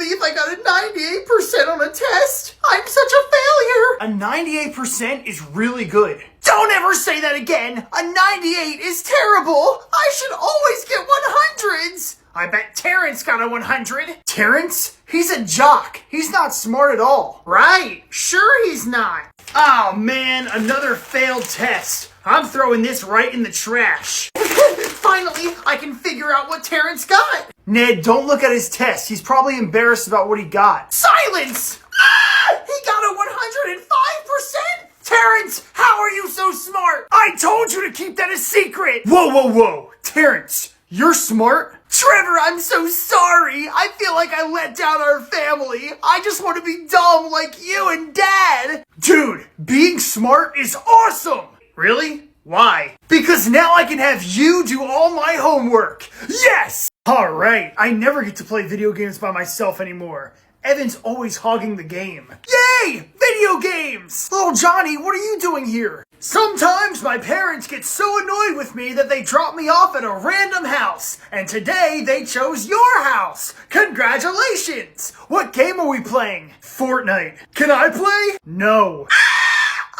believe I got a 98% on a test. I'm such a failure. A 98% is really good. Don't ever say that again. A 98 is terrible. I should always get 100s. I bet Terrence got a 100. Terrence? He's a jock. He's not smart at all. Right. Sure he's not. Oh man, another failed test. I'm throwing this right in the trash. Finally, I can figure out what Terrence got. Ned, don't look at his test. He's probably embarrassed about what he got. Silence! Ah! He got a 105%? Terrence, how are you so smart? I told you to keep that a secret. Whoa. Terrence, you're smart? Trevor, I'm so sorry. I feel like I let down our family. I just want to be dumb like you and Dad. Dude, being smart is awesome. Really? Why? Because now I can have you do all my homework. Yes! Alright, I never get to play video games by myself anymore. Evan's always hogging the game. Yay! Video games! Little Johnny, what are you doing here? Sometimes my parents get so annoyed with me that they drop me off at a random house. And today they chose your house. Congratulations! What game are we playing? Fortnite. Can I play? No.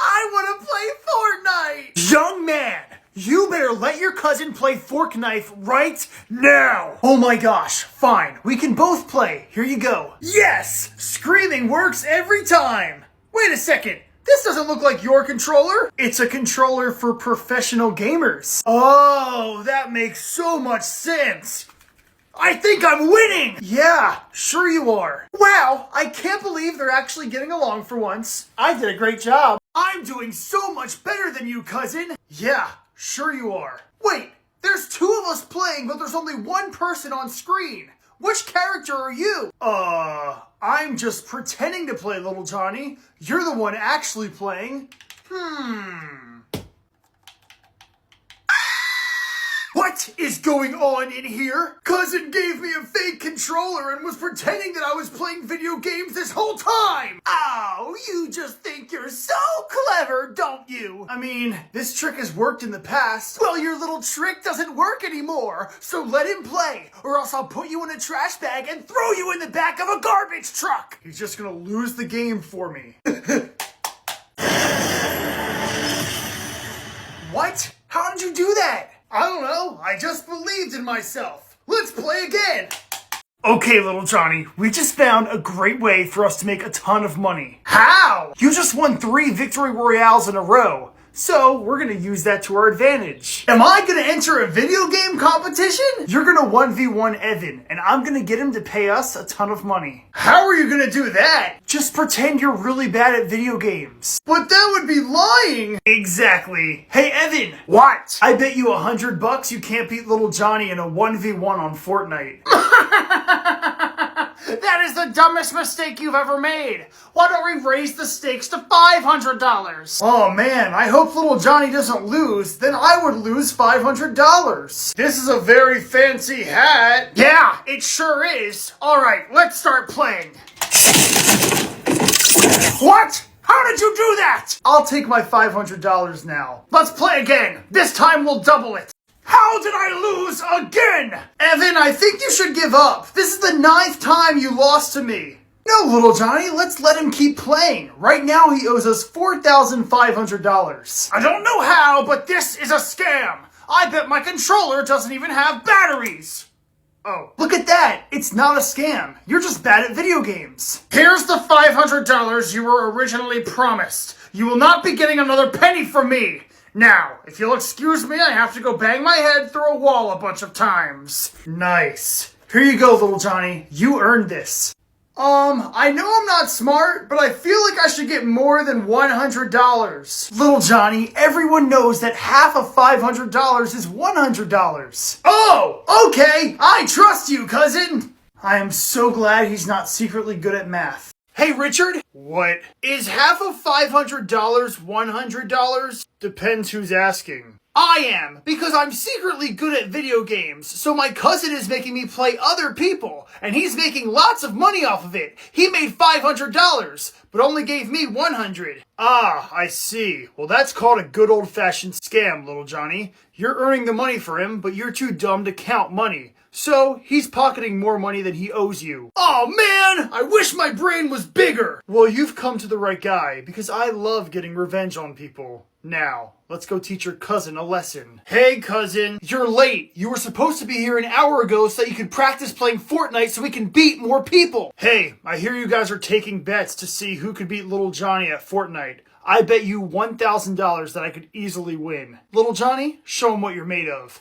I want to play Fortnite! Young man, you better let your cousin play Fork Knife right now! Oh my gosh, fine. We can both play. Here you go. Yes! Screaming works every time! Wait a second. This doesn't look like your controller. It's a controller for professional gamers. Oh, that makes so much sense. I think I'm winning! Yeah, sure you are. Wow, I can't believe they're actually getting along for once. I did a great job. I'm doing so much better than you, cousin. Yeah, sure you are. Wait, there's two of us playing, but there's only one person on screen. Which character are you? I'm just pretending to play, little Johnny. You're the one actually playing. What is going on in here? Cousin gave me a fake controller and was pretending that I was playing video games this whole time! Oh, you just think you're so clever, don't you? I mean, this trick has worked in the past. Well, your little trick doesn't work anymore, so let him play, or else I'll put you in a trash bag and throw you in the back of a garbage truck! He's just gonna lose the game for me. What? How did you do that? I don't know. I just believed in myself. Let's play again. Okay, little Johnny, we just found a great way for us to make a ton of money. How? You just won 3 victory royales in a row. So, we're gonna use that to our advantage. Am I gonna enter a video game competition? You're gonna 1v1 Evan, and I'm gonna get him to pay us a ton of money. How are you gonna do that? Just pretend you're really bad at video games. But that would be lying! Exactly. Hey, Evan! What? I bet you $100 you can't beat little Johnny in a 1v1 on Fortnite. That is the dumbest mistake you've ever made. Why don't we raise the stakes to $500? Oh man, I hope little Johnny doesn't lose. Then I would lose $500. This is a very fancy hat. Yeah, it sure is. All right, let's start playing. What? How did you do that? I'll take my $500 now. Let's play again. This time we'll double it. How did I lose again? Evan, I think you should give up. This is the 9th time you lost to me. No, little Johnny, let's let him keep playing. Right now he owes us $4,500. I don't know how, but this is a scam. I bet my controller doesn't even have batteries. Oh, look at that. It's not a scam. You're just bad at video games. Here's the $500 you were originally promised. You will not be getting another penny from me. Now, if you'll excuse me, I have to go bang my head through a wall a bunch of times. Nice. Here you go, little Johnny. You earned this. I know I'm not smart, but I feel like I should get more than $100. Little Johnny, everyone knows that half of $500 is $100. Oh, okay. I trust you, cousin. I am so glad he's not secretly good at math. Hey, Richard. What? Is half of $500 $100? Depends who's asking. I am, because I'm secretly good at video games, so my cousin is making me play other people, and he's making lots of money off of it. He made $500, but only gave me $100. Ah, I see. Well, that's called a good old-fashioned scam, little Johnny. You're earning the money for him, but you're too dumb to count money. So, he's pocketing more money than he owes you. Oh man, I wish my brain was bigger! Well, you've come to the right guy, because I love getting revenge on people. Now, let's go teach your cousin a lesson. Hey cousin, you're late. You were supposed to be here an hour ago so that you could practice playing Fortnite so we can beat more people. Hey, I hear you guys are taking bets to see who could beat Little Johnny at Fortnite. I bet you $1,000 that I could easily win. Little Johnny, show him what you're made of.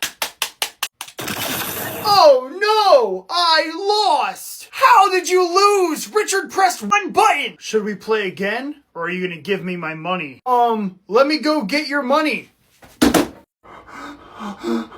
Oh no! I lost! How did you lose? Richard pressed one button! Should we play again? Or are you gonna give me my money? Let me go get your money.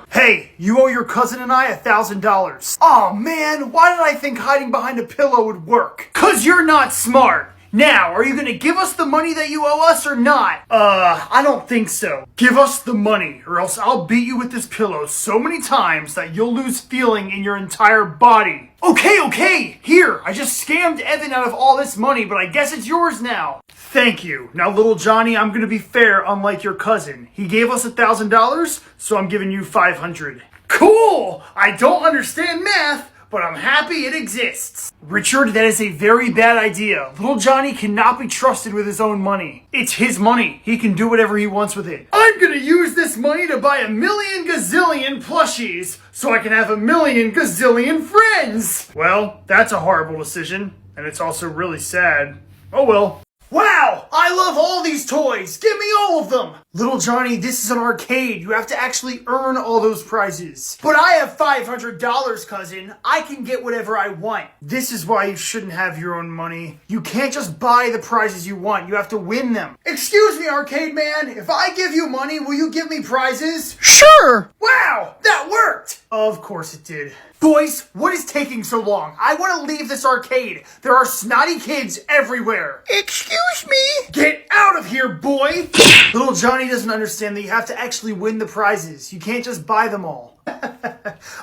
Hey, you owe your cousin and I $1,000. Oh man, why did I think hiding behind a pillow would work? 'Cause you're not smart. Now, are you gonna give us the money that you owe us or not? I don't think so. Give us the money, or else I'll beat you with this pillow so many times that you'll lose feeling in your entire body. Okay, here, I just scammed Evan out of all this money, but I guess it's yours now. Thank you. Now, little Johnny, I'm gonna be fair, unlike your cousin. He gave us $1,000, so I'm giving you $500. Cool! I don't understand math, but I'm happy it exists. Richard, that is a very bad idea. Little Johnny cannot be trusted with his own money. It's his money. He can do whatever he wants with it. I'm gonna use this money to buy 1,000,000 gazillion plushies so I can have 1,000,000 gazillion friends. Well, that's a horrible decision, and it's also really sad. Oh well. Wow! I love all these toys! Give me all of them! Little Johnny, this is an arcade. You have to actually earn all those prizes. But I have $500, cousin. I can get whatever I want. This is why you shouldn't have your own money. You can't just buy the prizes you want. You have to win them. Excuse me, arcade man. If I give you money, will you give me prizes? Sure! Wow! That worked! Of course it did. Boys, what is taking so long? I want to leave this arcade. There are snotty kids everywhere. Excuse me? Get out of here, boy! Little Johnny doesn't understand that you have to actually win the prizes. You can't just buy them all.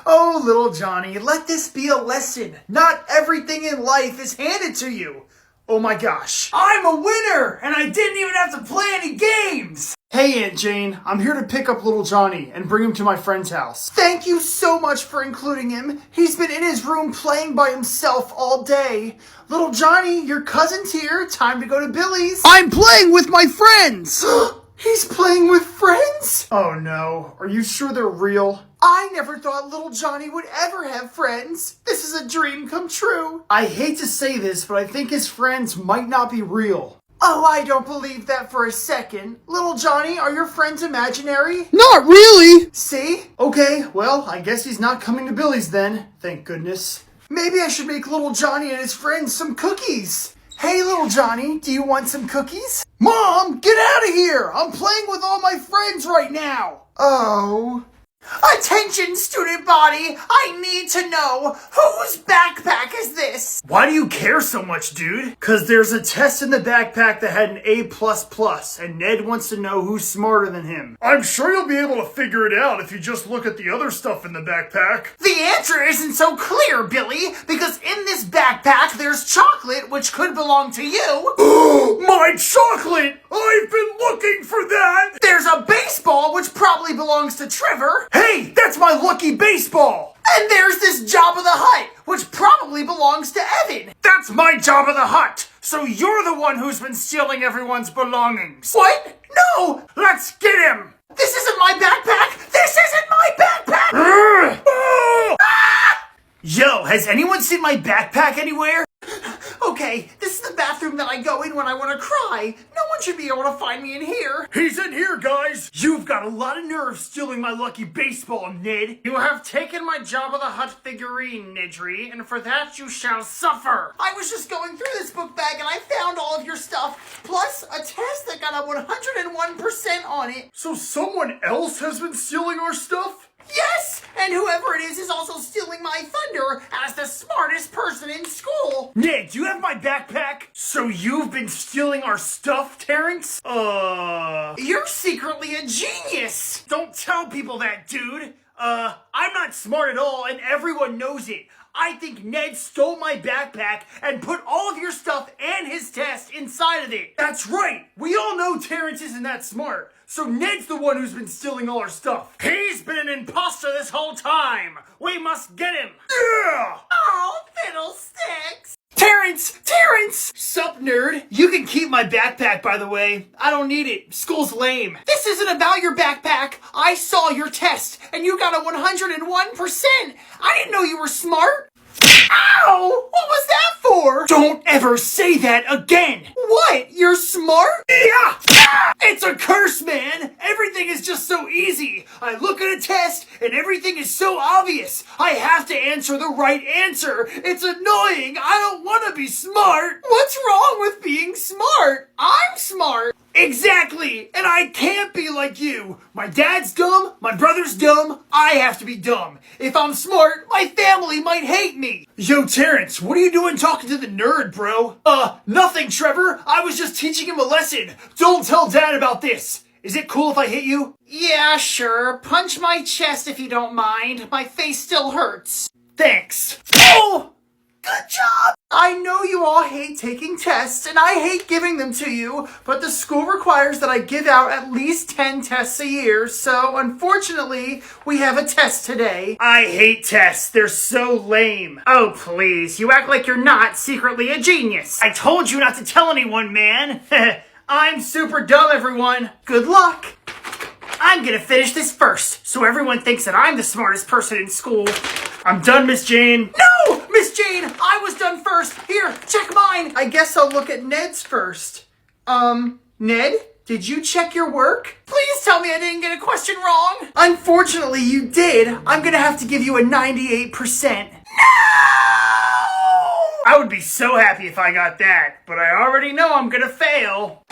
Oh, little Johnny, let this be a lesson. Not everything in life is handed to you. Oh my gosh. I'm a winner, and I didn't even have to play any games. Hey, Aunt Jane, I'm here to pick up little Johnny and bring him to my friend's house. Thank you so much for including him. He's been in his room playing by himself all day. Little Johnny, your cousin's here. Time to go to Billy's. I'm playing with my friends! He's playing with friends? Oh no, are you sure they're real? I never thought little Johnny would ever have friends. This is a dream come true. I hate to say this, but I think his friends might not be real. Oh, I don't believe that for a second. Little Johnny, are your friends imaginary? Not really! See? Okay, well, I guess he's not coming to Billy's then. Thank goodness. Maybe I should make little Johnny and his friends some cookies. Hey, little Johnny, do you want some cookies? Mom, get out of here! I'm playing with all my friends right now! Oh. Attention, student body! I need to know, whose backpack is this? Why do you care so much, dude? 'Cause there's a test in the backpack that had an A++, and Ned wants to know who's smarter than him. I'm sure you'll be able to figure it out if you just look at the other stuff in the backpack. The answer isn't so clear, Billy, because in this backpack there's chocolate which could belong to you. My chocolate! I've been looking for that! There's a baseball which probably belongs to Trevor. Hey, that's my lucky baseball! And there's this Jabba the Hutt, which probably belongs to Evan. That's my Jabba the Hutt! So you're the one who's been stealing everyone's belongings. What? No! Let's get him! This isn't my backpack! This isn't my backpack! Yo, has anyone seen my backpack anywhere? Okay, this is the bathroom that I go in when I want to cry. No one should be able to find me in here. He's in here, guys. You've got a lot of nerve stealing my lucky baseball, Ned. You have taken my Jabba the Hutt figurine, Nedry, and for that you shall suffer. I was just going through this book bag and I found all of your stuff, plus a test that got a 101% on it. So someone else has been stealing our stuff? Yes! And whoever it is also stealing my thunder as the smartest person in school. Ned, do you have my backpack? So you've been stealing our stuff, Terrence? You're secretly a genius! Don't tell people that, dude. I'm not smart at all, and everyone knows it. I think Ned stole my backpack and put all of your stuff and his test inside of it. That's right. We all know Terrence isn't that smart. So Ned's the one who's been stealing all our stuff. He's been an imposter this whole time. We must get him. Yeah! Oh, fiddlesticks. Terrence! Sup, nerd? You can keep my backpack, by the way. I don't need it. School's lame. This isn't about your backpack. I saw your test, and you got a 101%. I didn't know you were smart. Ow! What was that for? Don't ever say that again! What? You're smart? Yeah! It's a curse, man! Everything is just so easy. I look at a test, and everything is so obvious. I have to answer the right answer. It's annoying. I don't want to be smart. What's wrong with being smart? I'm smart. Exactly! And I can't be like you! My dad's dumb, my brother's dumb, I have to be dumb. If I'm smart, my family might hate me! Yo, Terrence, what are you doing talking to the nerd, bro? Nothing, Trevor! I was just teaching him a lesson! Don't tell Dad about this! Is it cool if I hit you? Yeah, sure. Punch my chest if you don't mind. My face still hurts. Thanks! Oh! Good job! I know you all hate taking tests, and I hate giving them to you, but the school requires that I give out at least 10 tests a year, so unfortunately, we have a test today. I hate tests. They're so lame. Oh, please. You act like you're not secretly a genius. I told you not to tell anyone, man. I'm super dumb, everyone. Good luck! I'm gonna finish this first, so everyone thinks that I'm the smartest person in school. I'm done, Miss Jane. No! Miss Jane, I was done first. Here, check mine. I guess I'll look at Ned's first. Ned, did you check your work? Please tell me I didn't get a question wrong. Unfortunately, you did. I'm gonna have to give you a 98%. No! I would be so happy if I got that, but I already know I'm gonna fail.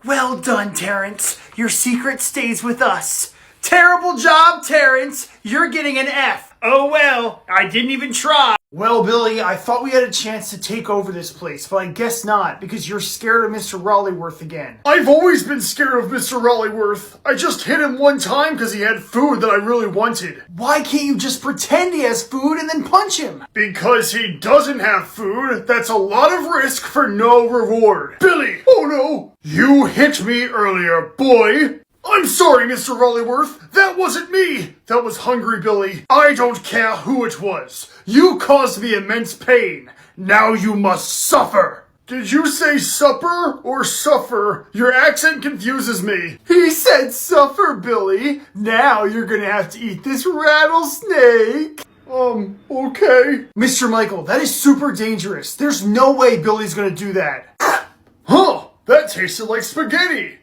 Well done, Terrence. Your secret stays with us. Terrible job, Terrence. You're getting an F. Oh well, I didn't even try. Well, Billy, I thought we had a chance to take over this place, but I guess not, because you're scared of Mr. Raleighworth again. I've always been scared of Mr. Raleighworth. I just hit him one time because he had food that I really wanted. Why can't you just pretend he has food and then punch him? Because he doesn't have food, that's a lot of risk for no reward. Billy! Oh no! You hit me earlier, boy! I'm sorry, Mr. Raleighworth. That wasn't me. That was Hungry Billy. I don't care who it was. You caused me immense pain. Now you must suffer. Did you say supper or suffer? Your accent confuses me. He said suffer, Billy. Now you're gonna have to eat this rattlesnake. Okay. Mr. Michael, that is super dangerous. There's no way Billy's gonna do that. Huh, that tasted like spaghetti.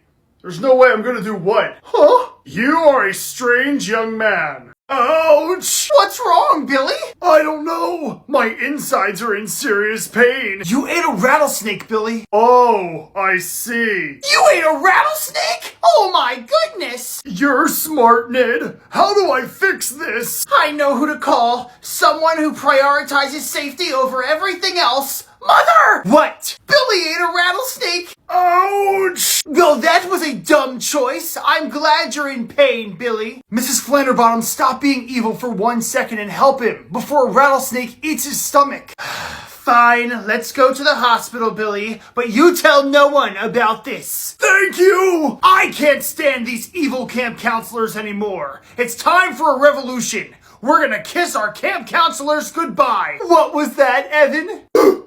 There's no way I'm gonna do what? Huh? You are a strange young man. Ouch! What's wrong, Billy? I don't know. My insides are in serious pain. You ate a rattlesnake, Billy. Oh, I see. You ate a rattlesnake? Oh my goodness! You're smart, Ned. How do I fix this? I know who to call. Someone who prioritizes safety over everything else. Mother! What? Billy ate a rattlesnake. Ouch! No, that was a dumb choice. I'm glad you're in pain, Billy. Mrs. Flanderbottom, stop being evil for 1 second and help him before a rattlesnake eats his stomach. Fine, let's go to the hospital, Billy. But you tell no one about this. Thank you! I can't stand these evil camp counselors anymore. It's time for a revolution. We're gonna kiss our camp counselors goodbye. What was that, Evan?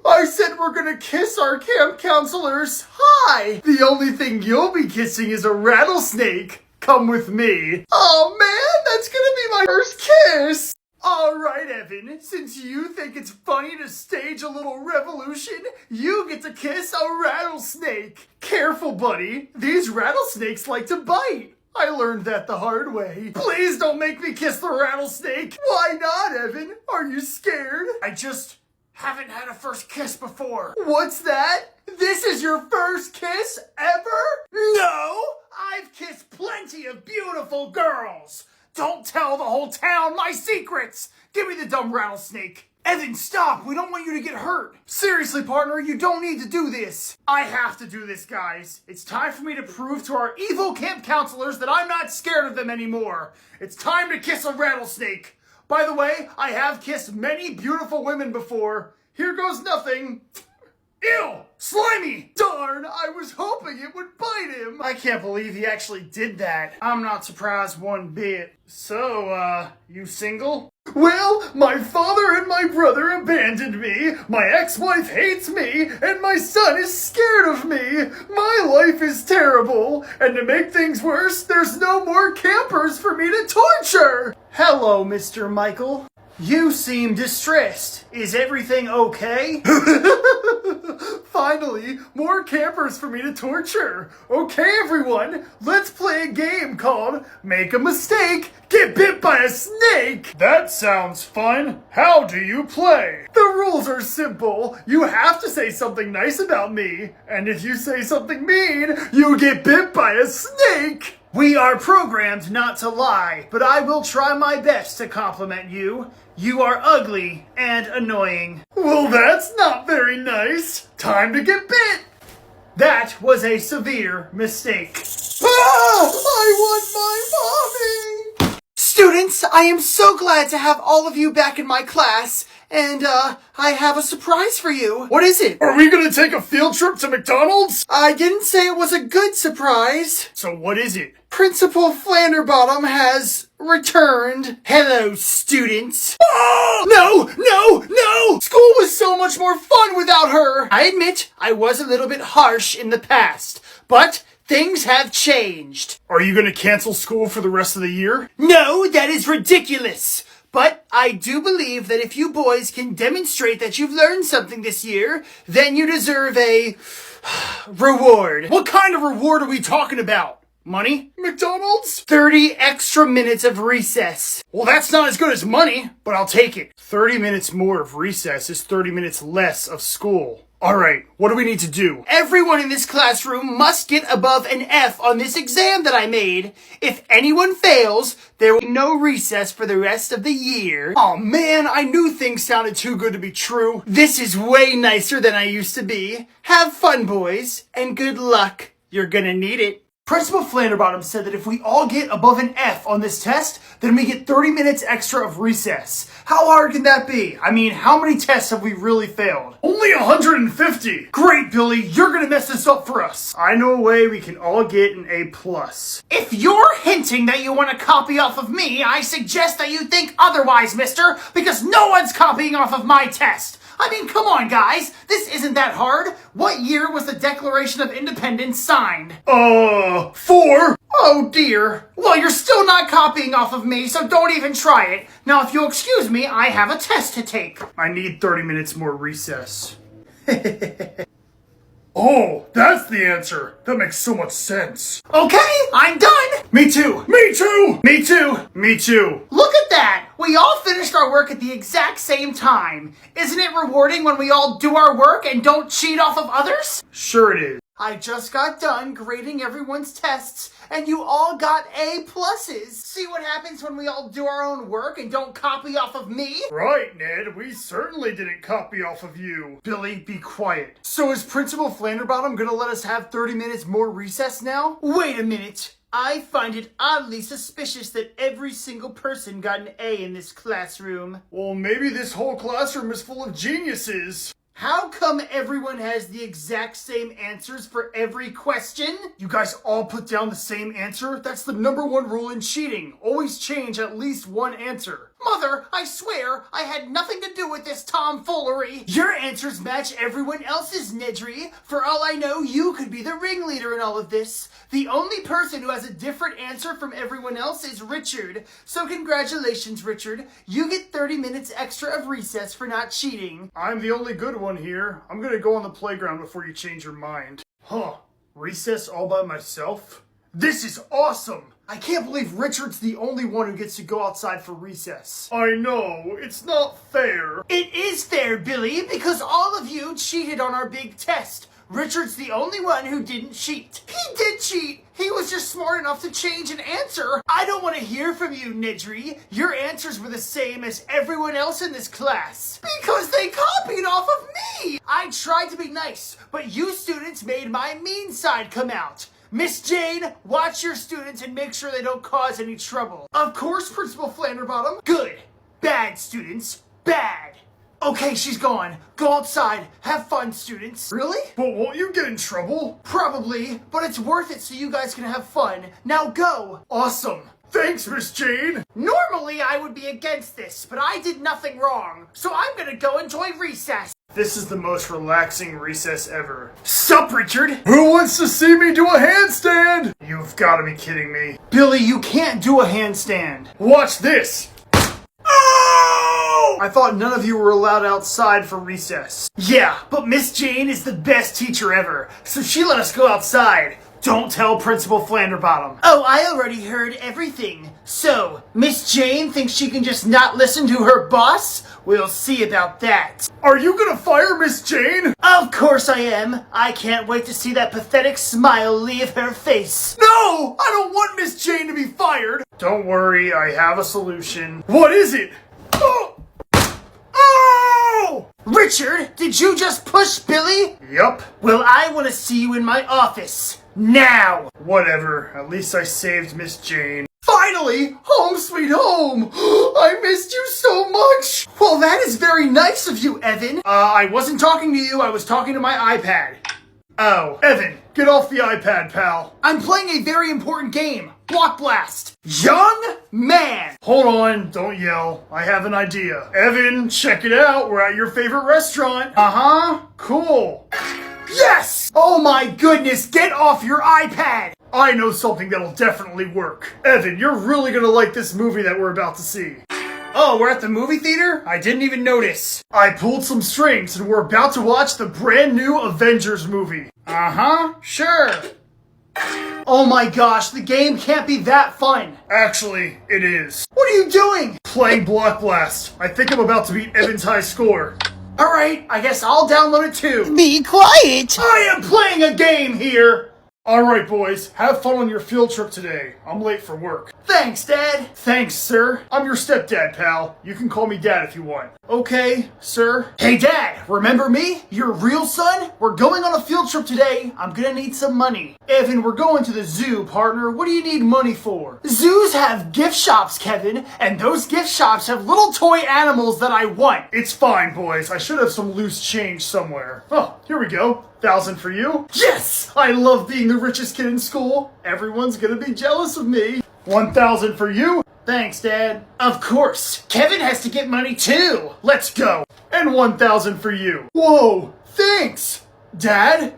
I said we're gonna kiss our camp counselors. Hi! The only thing you'll be kissing is a rattlesnake. Come with me. Oh man, that's gonna be my first kiss! Alright, Evan, since you think it's funny to stage a little revolution, you get to kiss a rattlesnake. Careful, buddy. These rattlesnakes like to bite. I learned that the hard way. Please don't make me kiss the rattlesnake. Why not, Evan? Are you scared? I just haven't had a first kiss before. What's that? This is your first kiss ever? No! I've kissed plenty of beautiful girls. Don't tell the whole town my secrets. Give me the dumb rattlesnake. Evan, stop. We don't want you to get hurt. Seriously, partner, you don't need to do this. I have to do this, guys. It's time for me to prove to our evil camp counselors that I'm not scared of them anymore. It's time to kiss a rattlesnake. By the way, I have kissed many beautiful women before. Here goes nothing. Ew! Slimy! Darn, I was hoping it would bite him. I can't believe he actually did that. I'm not surprised one bit. So, you single? Well, my father and my brother abandoned me, my ex-wife hates me, and my son is scared of me. My life is terrible, and to make things worse, there's no more campers for me to torture. Hello, Mr. Michael. You seem distressed. Is everything okay? Finally, more campers for me to torture. Okay, everyone, let's play a game called Make a Mistake, Get Bit by a Snake. That sounds fun. How do you play? The rules are simple. You have to say something nice about me, and if you say something mean, you get bit by a snake. We are programmed not to lie, but I will try my best to compliment you. You are ugly and annoying. Well, that's not very nice. Time to get bit. That was a severe mistake. Ah! I want my mommy! Students, I am so glad to have all of you back in my class. And, I have a surprise for you. What is it? Are we gonna take a field trip to McDonald's? I didn't say it was a good surprise. So what is it? Principal Flanderbottom has returned. Hello, students. Oh! No! School was so much more fun without her. I admit I was a little bit harsh in the past, but things have changed. Are you gonna cancel school for the rest of the year? No, that is ridiculous. But I do believe that if you boys can demonstrate that you've learned something this year, then you deserve a reward. What kind of reward are we talking about? Money? McDonald's? 30 extra minutes of recess. Well, that's not as good as money, but I'll take it. 30 minutes more of recess is 30 minutes less of school. Alright, what do we need to do? Everyone in this classroom must get above an F on this exam that I made. If anyone fails, there will be no recess for the rest of the year. Oh man, I knew things sounded too good to be true. This is way nicer than I used to be. Have fun, boys, and good luck. You're gonna need it. Principal Flanderbottom said that if we all get above an F on this test, then we get 30 minutes extra of recess. How hard can that be? I mean, how many tests have we really failed? Only 150. Great, Billy, you're gonna mess this up for us. I know a way we can all get an A+. If you're hinting that you want to copy off of me, I suggest that you think otherwise, mister, because no one's copying off of my test. I mean, come on, guys. This isn't that hard. What year was the Declaration of Independence signed? 4. Oh, dear. Well, you're still not copying off of me, so don't even try it. Now, if you'll excuse me, I have a test to take. I need 30 minutes more recess. Oh, that's the answer. That makes so much sense. Okay, I'm done. Me too. Me too. Me too. Me too. Look at that. We all finished our work at the exact same time. Isn't it rewarding when we all do our work and don't cheat off of others? Sure it is. I just got done grading everyone's tests, and you all got A+. See what happens when we all do our own work and don't copy off of me? Right, Ned. We certainly didn't copy off of you. Billy, be quiet. So is Principal Flanderbottom gonna let us have 30 minutes more recess now? Wait a minute. I find it oddly suspicious that every single person got an A in this classroom. Well, maybe this whole classroom is full of geniuses. How come everyone has the exact same answers for every question? You guys all put down the same answer? That's the #1 rule in cheating. Always change at least one answer. Mother, I swear, I had nothing to do with this tomfoolery. Your answers match everyone else's, Nedry. For all I know, you could be the ringleader in all of this. The only person who has a different answer from everyone else is Richard. So congratulations, Richard. You get 30 minutes extra of recess for not cheating. I'm the only good one here. I'm gonna go on the playground before you change your mind. Huh. Recess all by myself? This is awesome! I can't believe Richard's the only one who gets to go outside for recess. I know, it's not fair. It is fair, Billy, because all of you cheated on our big test. Richard's the only one who didn't cheat. He did cheat! He was just smart enough to change an answer. I don't want to hear from you, Nedry. Your answers were the same as everyone else in this class. Because they copied off of me! I tried to be nice, but you students made my mean side come out. Miss Jane, watch your students and make sure they don't cause any trouble. Of course, Principal Flanderbottom. Good. Bad, students. Bad. Okay, she's gone. Go outside. Have fun, students. Really? But won't you get in trouble? Probably, but it's worth it so you guys can have fun. Now go. Awesome. Thanks, Miss Jane. Normally, I would be against this, but I did nothing wrong. So I'm gonna go enjoy recess. This is the most relaxing recess ever. Sup, Richard? Who wants to see me do a handstand? You've got to be kidding me. Billy, you can't do a handstand. Watch this. Oh! I thought none of you were allowed outside for recess. Yeah, but Miss Jane is the best teacher ever, so she let us go outside. Don't tell Principal Flanderbottom. Oh, I already heard everything. So, Miss Jane thinks she can just not listen to her boss? We'll see about that. Are you gonna fire Miss Jane? Of course I am. I can't wait to see that pathetic smile leave her face. No! I don't want Miss Jane to be fired! Don't worry, I have a solution. What is it? Oh! Oh! Richard, did you just push Billy? Yup. Well, I want to see you in my office. Now! Whatever. At least I saved Miss Jane. Finally! Home sweet home! I missed you so much! Well, that is very nice of you, Evan. I wasn't talking to you, I was talking to my iPad. Oh, Evan, get off the iPad, pal. I'm playing a very important game. Block Blast. Young man! Hold on, don't yell. I have an idea. Evan, check it out. We're at your favorite restaurant. Uh-huh. Cool. Yes! Oh my goodness, get off your iPad! I know something that'll definitely work. Evan, you're really gonna like this movie that we're about to see. Oh, we're at the movie theater? I didn't even notice. I pulled some strings and we're about to watch the brand new Avengers movie. Uh-huh, sure. Oh my gosh, the game can't be that fun. Actually, it is. What are you doing? Playing Block Blast. I think I'm about to beat Evan's high score. Alright, I guess I'll download it too. Be quiet! I am playing a game here! Alright, boys, have fun on your field trip today. I'm late for work. Thanks, Dad. Thanks, sir. I'm your stepdad, pal. You can call me Dad if you want. Okay, sir. Hey, Dad, remember me? Your real son? We're going on a field trip today. I'm gonna need some money. Evan, we're going to the zoo, partner. What do you need money for? Zoos have gift shops, Kevin, and those gift shops have little toy animals that I want. It's fine, boys. I should have some loose change somewhere. Oh, here we go. 1,000 for you. Yes! I love being the richest kid in school. Everyone's gonna be jealous of me. 1,000 for you. Thanks, Dad. Of course. Kevin has to get money too. Let's go. And 1,000 for you. Whoa, thanks. Dad?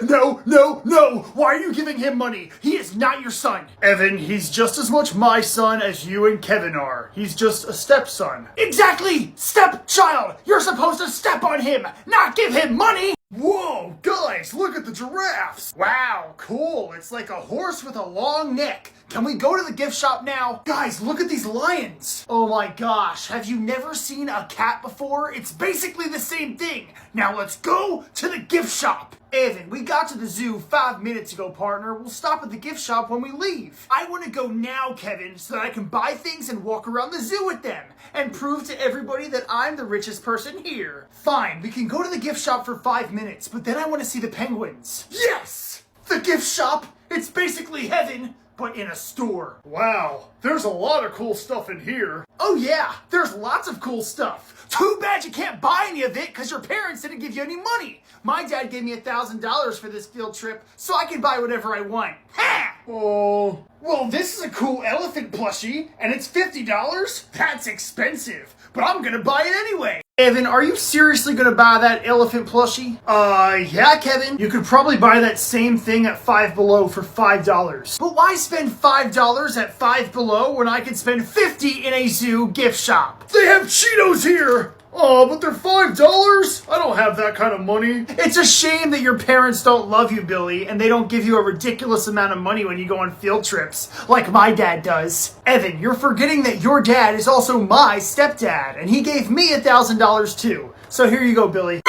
No, no, no. Why are you giving him money? He is not your son. Evan, he's just as much my son as you and Kevin are. He's just a stepson. Exactly! Stepchild! You're supposed to step on him, not give him money! Whoa, guys, look at the giraffes. Wow, cool. It's like a horse with a long neck. Can we go to the gift shop now? Guys, look at these lions. Oh my gosh, have you never seen a cat before? It's basically the same thing. Now let's go to the gift shop. Evan, we got to the zoo 5 minutes ago, partner. We'll stop at the gift shop when we leave. I want to go now, Kevin, so that I can buy things and walk around the zoo with them and prove to everybody that I'm the richest person here. Fine, we can go to the gift shop for 5 minutes, but then I want to see the penguins. Yes! The gift shop! It's basically heaven, but in a store. Wow, there's a lot of cool stuff in here. Oh yeah, there's lots of cool stuff. Too bad you can't buy any of it because your parents didn't give you any money. My dad gave me $1,000 for this field trip, so I can buy whatever I want. Ha! Oh, Well, this is a cool elephant plushie, and it's $50? That's expensive, but I'm gonna buy it anyway. Evan, are you seriously gonna buy that elephant plushie? Yeah, Kevin. You could probably buy that same thing at Five Below for $5. But why spend $5 at Five Below when I could spend $50 in a zoo gift shop? they have Cheetos here. Oh, but they're $5? I don't have that kind of money. It's a shame that your parents don't love you, Billy, and they don't give you a ridiculous amount of money when you go on field trips, like my dad does. Evan, you're forgetting that your dad is also my stepdad, and he gave me $1,000 too. So here you go, Billy.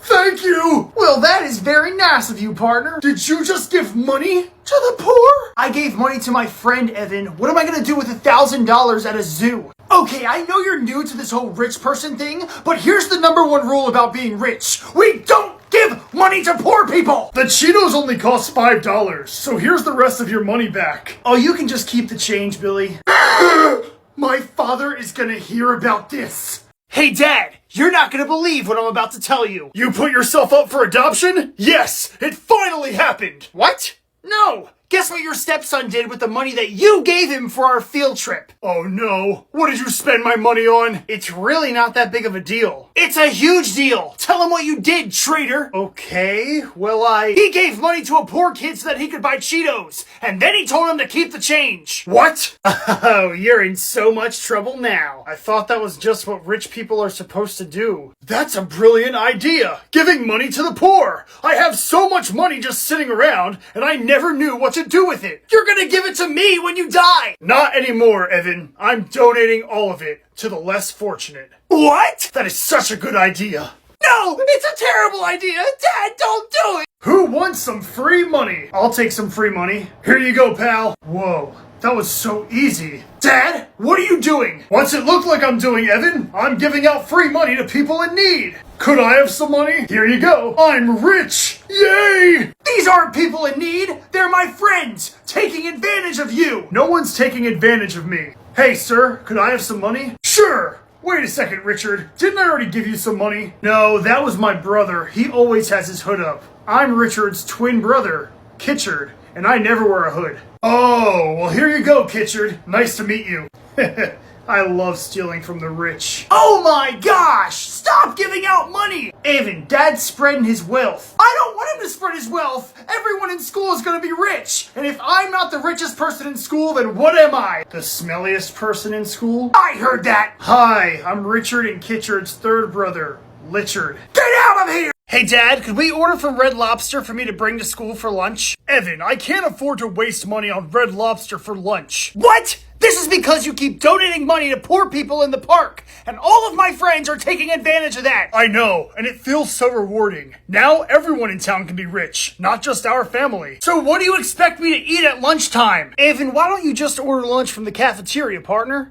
Thank you. Well, that is very nice of you, partner. Did you just give money? To the poor? I gave money to my friend, Evan. What am I gonna do with $1,000 at a zoo? Okay, I know you're new to this whole rich person thing, but here's the #1 rule about being rich. We don't give money to poor people! The Cheetos only cost $5, so here's the rest of your money back. Oh, you can just keep the change, Billy. My father is gonna hear about this. Hey, Dad, you're not gonna believe what I'm about to tell you. You put yourself up for adoption? Yes, it finally happened. What? No! Guess what your stepson did with the money that you gave him for our field trip? Oh no, what did you spend my money on? It's really not that big of a deal. It's a huge deal! Tell him what you did, traitor! Okay, well He gave money to a poor kid so that he could buy Cheetos, and then he told him to keep the change. What? Oh, you're in so much trouble now. I thought that was just what rich people are supposed to do. That's a brilliant idea! Giving money to the poor! I have so much money just sitting around, and I never knew what to do with it. You're gonna give it to me when you die! Not anymore, Evan. I'm donating all of it to the less fortunate. What? That is such a good idea. No! It's a terrible idea! Dad, don't do it! Who wants some free money? I'll take some free money. Here you go, pal. Whoa, that was so easy. Dad, what are you doing? What's it look like I'm doing, Evan? I'm giving out free money to people in need. Could I have some money? Here you go. I'm rich. Yay! These aren't people in need. They're my friends, taking advantage of you. No one's taking advantage of me. Hey, sir, could I have some money? Sure. Wait a second, Richard. Didn't I already give you some money? No, that was my brother. He always has his hood up. I'm Richard's twin brother, Kitchard, and I never wear a hood. Oh, well here you go, Kitchard. Nice to meet you. I love stealing from the rich. Oh my gosh! Stop giving out money! Evan, Dad's spreading his wealth. I don't want him to spread his wealth! Everyone in school is gonna be rich! And if I'm not the richest person in school, then what am I? The smelliest person in school? I heard that! Hi, I'm Richard and Kitchard's third brother, Lichard. Get out of here! Hey Dad, could we order from Red Lobster for me to bring to school for lunch? Evan, I can't afford to waste money on Red Lobster for lunch. What? This is because you keep donating money to poor people in the park, and all of my friends are taking advantage of that. I know, and it feels so rewarding. Now everyone in town can be rich, not just our family. So what do you expect me to eat at lunchtime? Evan, why don't you just order lunch from the cafeteria, partner?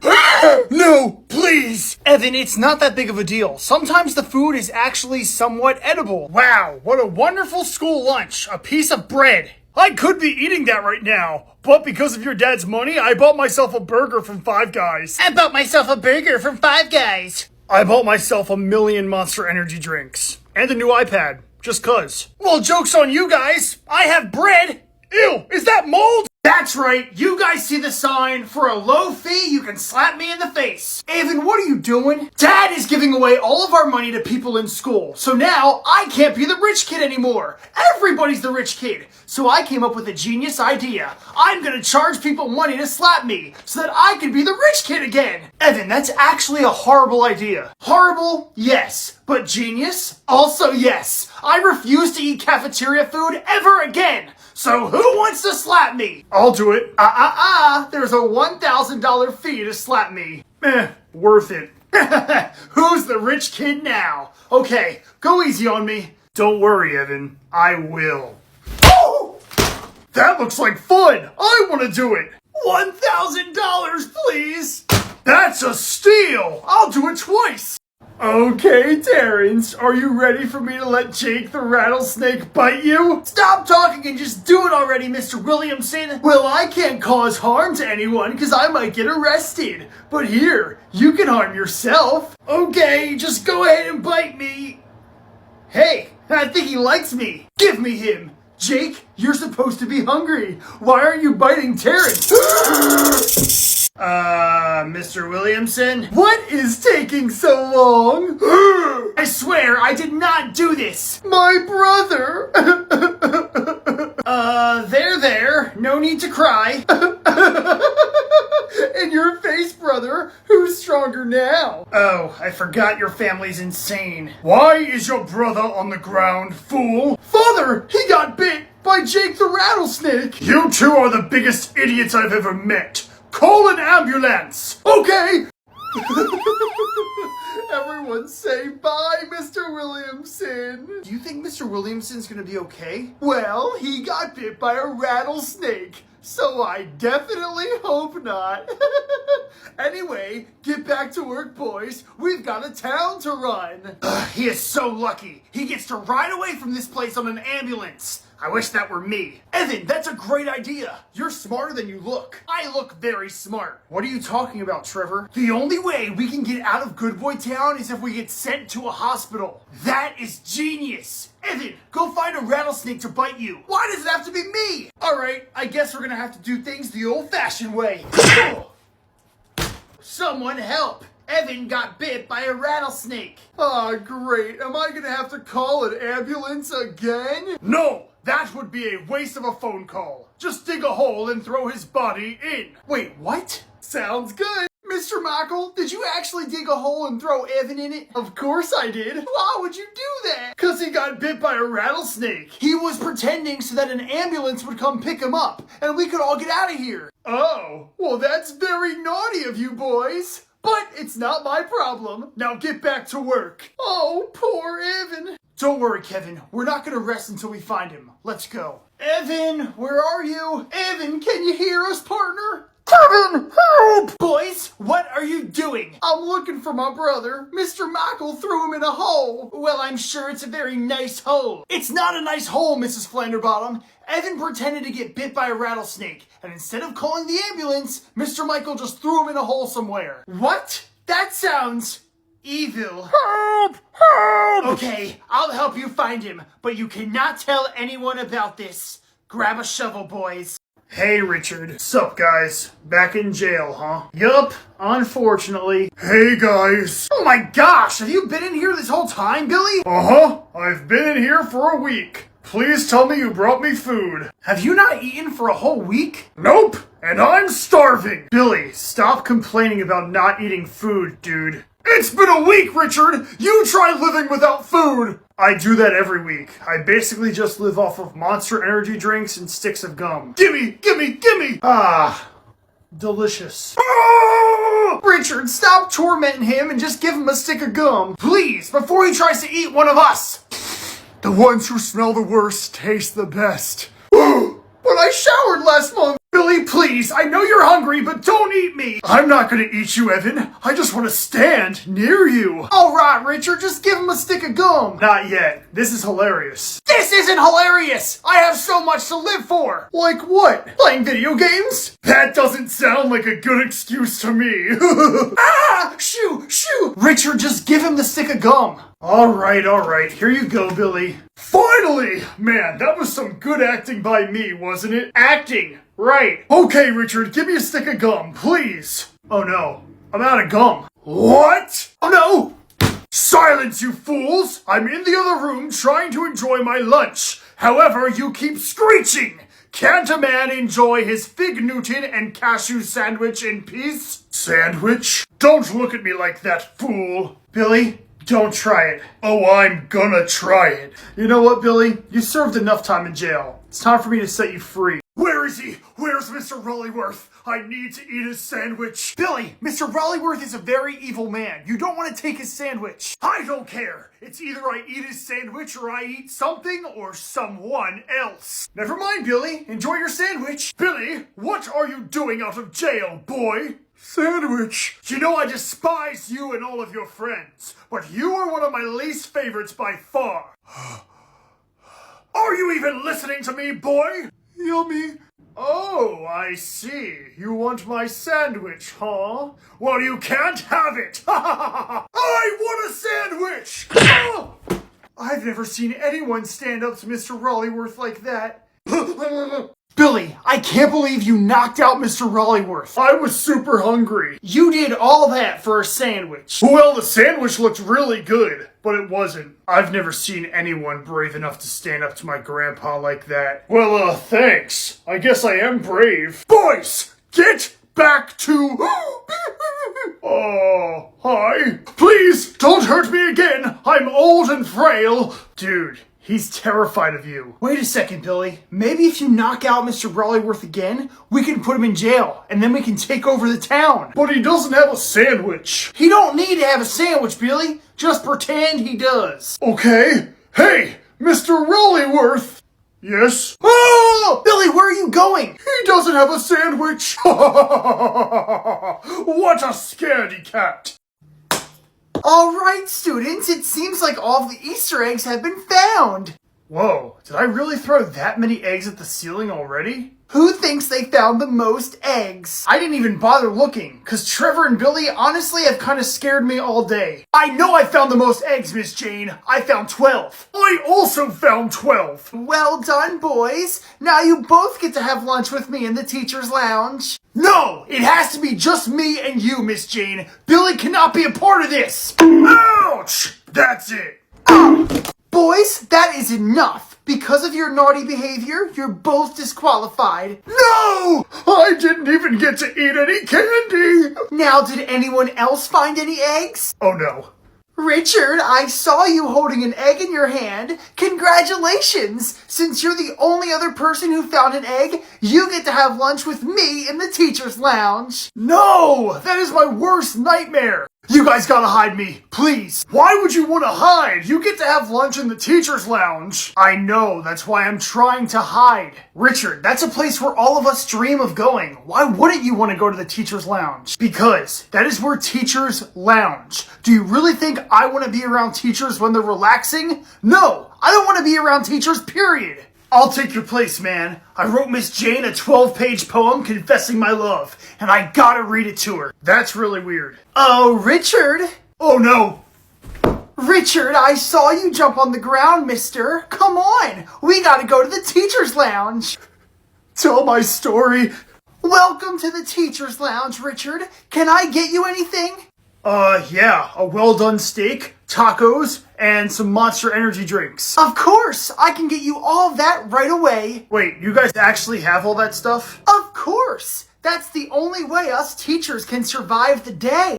No, please! Evan, it's not that big of a deal. Sometimes the food is actually somewhat edible. Wow, what a wonderful school lunch. A piece of bread. I could be eating that right now, but because of your dad's money, I bought myself a burger from Five Guys. I bought myself a burger from Five Guys. I bought myself 1,000,000 Monster Energy drinks. And a new iPad, just cuz. Well, joke's on you guys. I have bread. Ew, is that mold? That's right. You guys see the sign. For a low fee, you can slap me in the face. Evan, what are you doing? Dad is giving away all of our money to people in school. So now I can't be the rich kid anymore. Everybody's the rich kid. So I came up with a genius idea. I'm gonna charge people money to slap me so that I can be the rich kid again. Evan, that's actually a horrible idea. Horrible? Yes. But genius? Also yes. I refuse to eat cafeteria food ever again. So who wants to slap me? I'll do it. There's a $1,000 fee to slap me. Worth it. Who's the rich kid now? Okay, go easy on me. Don't worry, Evan. I will. Oh! That looks like fun. I want to do it. $1,000, please. That's a steal. I'll do it twice. Okay, Terrence, are you ready for me to let Jake the rattlesnake bite you? Stop talking and just do it already, Mr. Williamson. Well, I can't cause harm to anyone because I might get arrested. But here, you can harm yourself. Okay, just go ahead and bite me. Hey, I think he likes me. Give me him. Jake, you're supposed to be hungry. Why aren't you biting Terrence? Mr. Williamson? What is taking so long? I swear I did not do this. My brother! There. No need to cry. In your face, brother. Who's stronger now? Oh, I forgot your family's insane. Why is your brother on the ground, fool? Father, he got bit by Jake the rattlesnake. You two are the biggest idiots I've ever met. Call an ambulance! Okay! Everyone say bye, Mr. Williamson. Do you think Mr. Williamson's gonna be okay? Well, he got bit by a rattlesnake, so I definitely hope not. Anyway, get back to work, boys. We've got a town to run. He is so lucky. He gets to ride away from this place on an ambulance. I wish that were me. Evan, that's a great idea. You're smarter than you look. I look very smart. What are you talking about, Trevor? The only way we can get out of Good Boy Town is if we get sent to a hospital. That is genius. Evan, go find a rattlesnake to bite you. Why does it have to be me? Alright, I guess we're gonna have to do things the old-fashioned way. Someone help! Evan got bit by a rattlesnake. Ah, great. Am I gonna have to call an ambulance again? No, that would be a waste of a phone call. Just dig a hole and throw his body in. Wait, what? Sounds good. Mr. Michael, did you actually dig a hole and throw Evan in it? Of course I did. Why would you do that? Cause he got bit by a rattlesnake. He was pretending so that an ambulance would come pick him up, and we could all get out of here. Oh, well that's very naughty of you boys. But it's not my problem. Now get back to work. Oh, poor Evan. Don't worry, Kevin. We're not gonna rest until we find him. Let's go. Evan, where are you? Evan, can you hear us, partner? Kevin, help! Boys, what are you doing? I'm looking for my brother. Mr. Michael threw him in a hole. Well, I'm sure it's a very nice hole. It's not a nice hole, Mrs. Flanderbottom. Evan pretended to get bit by a rattlesnake, and instead of calling the ambulance, Mr. Michael just threw him in a hole somewhere. What? That sounds evil. Help! Help! Okay, I'll help you find him, but you cannot tell anyone about this. Grab a shovel, boys. Hey, Richard. Sup, guys? Back in jail, huh? Yup, unfortunately. Hey, guys. Oh my gosh, have you been in here this whole time, Billy? Uh-huh. I've been in here for a week. Please tell me you brought me food. Have you not eaten for a whole week? Nope, and I'm starving. Billy, stop complaining about not eating food, dude. It's been a week, Richard. You try living without food. I do that every week. I basically just live off of Monster energy drinks and sticks of gum. Gimme, gimme, gimme. Ah, delicious. Ah! Richard, stop tormenting him and just give him a stick of gum. Please, before he tries to eat one of us. The ones who smell the worst taste the best. But I showered last month. Billy, please, I know you're hungry, but don't eat me. I'm not gonna eat you, Evan. I just want to stand near you. All right, Richard, just give him a stick of gum. Not yet. This is hilarious. This isn't hilarious. I have so much to live for. Like what? Playing video games? That doesn't sound like a good excuse to me. Ah! Shoo! Shoo! Richard, just give him the stick of gum. All right. Here you go, Billy. Finally! Man, that was some good acting by me, wasn't it? Acting! Right. Okay, Richard, give me a stick of gum, please. Oh no, I'm out of gum. What? Oh no! Silence, you fools! I'm in the other room trying to enjoy my lunch. However, you keep screeching. Can't a man enjoy his fig Newton and cashew sandwich in peace? Sandwich? Don't look at me like that, fool. Billy, don't try it. Oh, I'm gonna try it. You know what, Billy? You served enough time in jail. It's time for me to set you free. Where is he? Where's Mr. Rollyworth? I need to eat his sandwich. Billy, Mr. Rollyworth is a very evil man. You don't want to take his sandwich. I don't care. It's either I eat his sandwich or I eat something or someone else. Never mind, Billy. Enjoy your sandwich. Billy, what are you doing out of jail, boy? Sandwich. You know I despise you and all of your friends, but you are one of my least favorites by far. Are you even listening to me, boy? Yummy. Oh, I see. You want my sandwich, huh? Well, you can't have it. I want a sandwich. Oh! I've never seen anyone stand up to Mr. Rollyworth like that. Billy, I can't believe you knocked out Mr. Rollyworth. I was super hungry. You did all that for a sandwich. Well, the sandwich looked really good, but it wasn't. I've never seen anyone brave enough to stand up to my grandpa like that. Well, thanks. I guess I am brave. Boys, get back to... Oh, hi. Please, don't hurt me again. I'm old and frail. Dude, he's terrified of you. Wait a second, Billy. Maybe if you knock out Mr. Rollyworth again, we can put him in jail, and then we can take over the town. But he doesn't have a sandwich. He don't need to have a sandwich, Billy. Just pretend he does. Okay. Hey, Mr. Rollyworth. Yes? Oh! Billy, where are you going? He doesn't have a sandwich. What a scaredy cat. All right, students, it seems like all of the Easter eggs have been found. Whoa, did I really throw that many eggs at the ceiling already? Who thinks they found the most eggs? I didn't even bother looking, cause Trevor and Billy honestly have kind of scared me all day. I know I found the most eggs, Miss Jane. I found 12. I also found 12. Well done, boys. Now you both get to have lunch with me in the teacher's lounge. No, it has to be just me and you, Miss Jane. Billy cannot be a part of this. Ouch! That's it. Boys, that is enough. Because of your naughty behavior, you're both disqualified. No! I didn't even get to eat any candy! Now, did anyone else find any eggs? Oh no. Richard, I saw you holding an egg in your hand. Congratulations! Since you're the only other person who found an egg, you get to have lunch with me in the teacher's lounge. No! That is my worst nightmare. You guys gotta hide me, please. Why would you want to hide? You get to have lunch in the teacher's lounge. I know, that's why I'm trying to hide. Richard, that's a place where all of us dream of going. Why wouldn't you want to go to the teacher's lounge? Because that is where teachers lounge. Do you really think I want to be around teachers when they're relaxing? No, I don't want to be around teachers, period. I'll take your place, man. I wrote Miss Jane a 12-page poem confessing my love, and I gotta read it to her. That's really weird. Oh, Richard. Oh no. Richard, I saw you jump on the ground, mister. Come on, we gotta go to the teacher's lounge. Tell my story. Welcome to the teacher's lounge, Richard. Can I get you anything? Yeah, a well-done steak, tacos, and some Monster Energy drinks. Of course, I can get you all that right away. Wait, you guys actually have all that stuff? Of course, that's the only way us teachers can survive the day.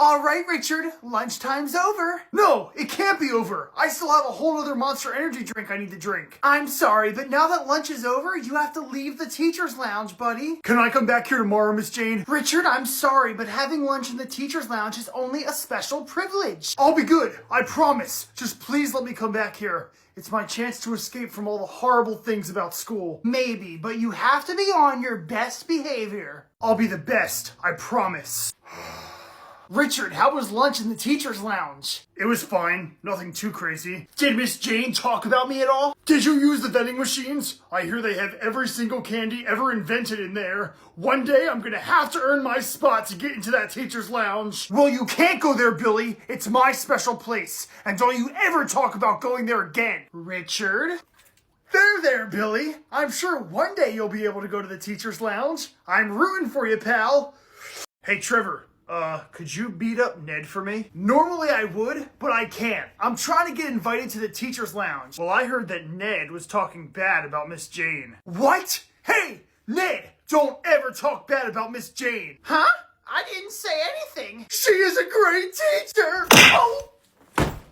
All right, Richard, lunchtime's over. No, it can't be over. I still have a whole other Monster Energy drink I need to drink. I'm sorry, but now that lunch is over, you have to leave the teacher's lounge, buddy. Can I come back here tomorrow, Miss Jane? Richard, I'm sorry, but having lunch in the teacher's lounge is only a special privilege. I'll be good, I promise. Just please let me come back here. It's my chance to escape from all the horrible things about school. Maybe, but you have to be on your best behavior. I'll be the best, I promise. Richard, how was lunch in the teacher's lounge? It was fine. Nothing too crazy. Did Miss Jane talk about me at all? Did you use the vending machines? I hear they have every single candy ever invented in there. One day I'm gonna have to earn my spot to get into that teacher's lounge. Well, you can't go there, Billy. It's my special place. And don't you ever talk about going there again. Richard? There, Billy. I'm sure one day you'll be able to go to the teacher's lounge. I'm rooting for you, pal. Hey, Trevor. Could you beat up Ned for me? Normally I would, but I can't. I'm trying to get invited to the teacher's lounge. Well, I heard that Ned was talking bad about Miss Jane. What? Hey, Ned, don't ever talk bad about Miss Jane. Huh? I didn't say anything. She is a great teacher.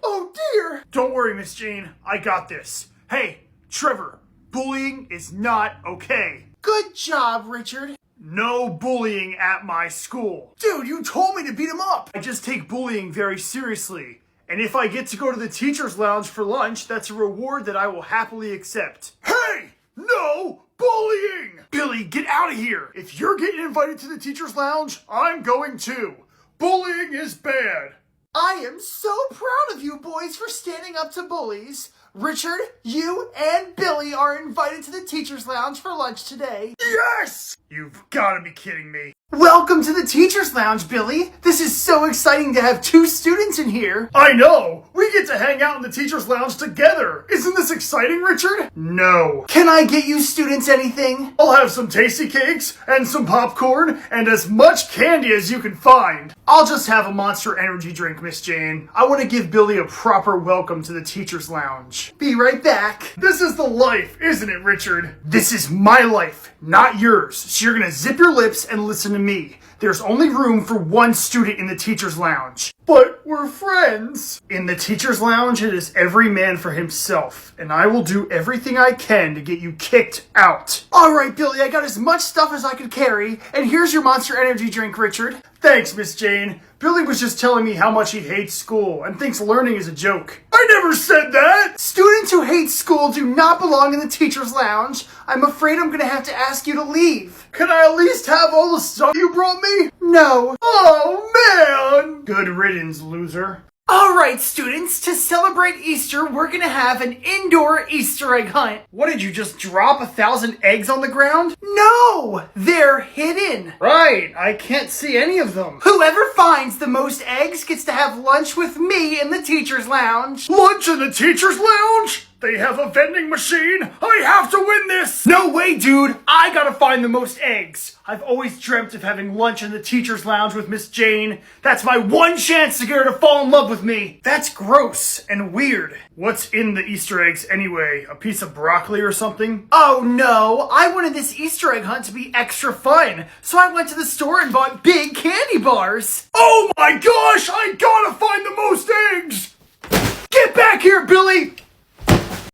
Oh dear. Don't worry, Miss Jane. I got this. Hey, Trevor, bullying is not okay. Good job, Richard. No bullying at my school. Dude, you told me to beat him up. I just take bullying very seriously. And if I get to go to the teacher's lounge for lunch, that's a reward that I will happily accept. Hey! No bullying! Billy, get out of here. If you're getting invited to the teacher's lounge, I'm going too. Bullying is bad. I am so proud of you boys for standing up to bullies. Richard, you and Billy are invited to the teacher's lounge for lunch today. Yes! You've got to be kidding me. Welcome to the teacher's lounge, Billy. This is so exciting to have 2 students in here. I know! We get to hang out in the teacher's lounge together! Isn't this exciting, Richard? No. Can I get you students anything? I'll have some tasty cakes, and some popcorn, and as much candy as you can find. I'll just have a Monster Energy drink, Miss Jane. I want to give Billy a proper welcome to the teacher's lounge. Be right back. This is the life, isn't it, Richard? This is my life, not yours. So you're gonna zip your lips and listen to me. There's only room for 1 student in the teacher's lounge. But we're friends. In the teacher's lounge, it is every man for himself, and I will do everything I can to get you kicked out. All right, Billy, I got as much stuff as I could carry, and here's your Monster Energy drink, Richard. Thanks, Miss Jane. Billy was just telling me how much he hates school and thinks learning is a joke. I never said that! Students who hate school do not belong in the teacher's lounge. I'm afraid I'm gonna have to ask you to leave. Can I at least have all the stuff you brought me? No. Oh, man! Good riddance, loser. Alright, students, to celebrate Easter, we're gonna have an indoor Easter egg hunt. What, did you just drop 1,000 eggs on the ground? No! They're hidden. Right, I can't see any of them. Whoever finds the most eggs gets to have lunch with me in the teacher's lounge. Lunch in the teacher's lounge? They have a vending machine. I have to win this. No way, dude. I gotta find the most eggs. I've always dreamt of having lunch in the teacher's lounge with Miss Jane. That's my one chance to get her to fall in love with me. That's gross and weird. What's in the Easter eggs anyway? A piece of broccoli or something? Oh no, I wanted this Easter egg hunt to be extra fun, so I went to the store and bought big candy bars. Oh my gosh, I gotta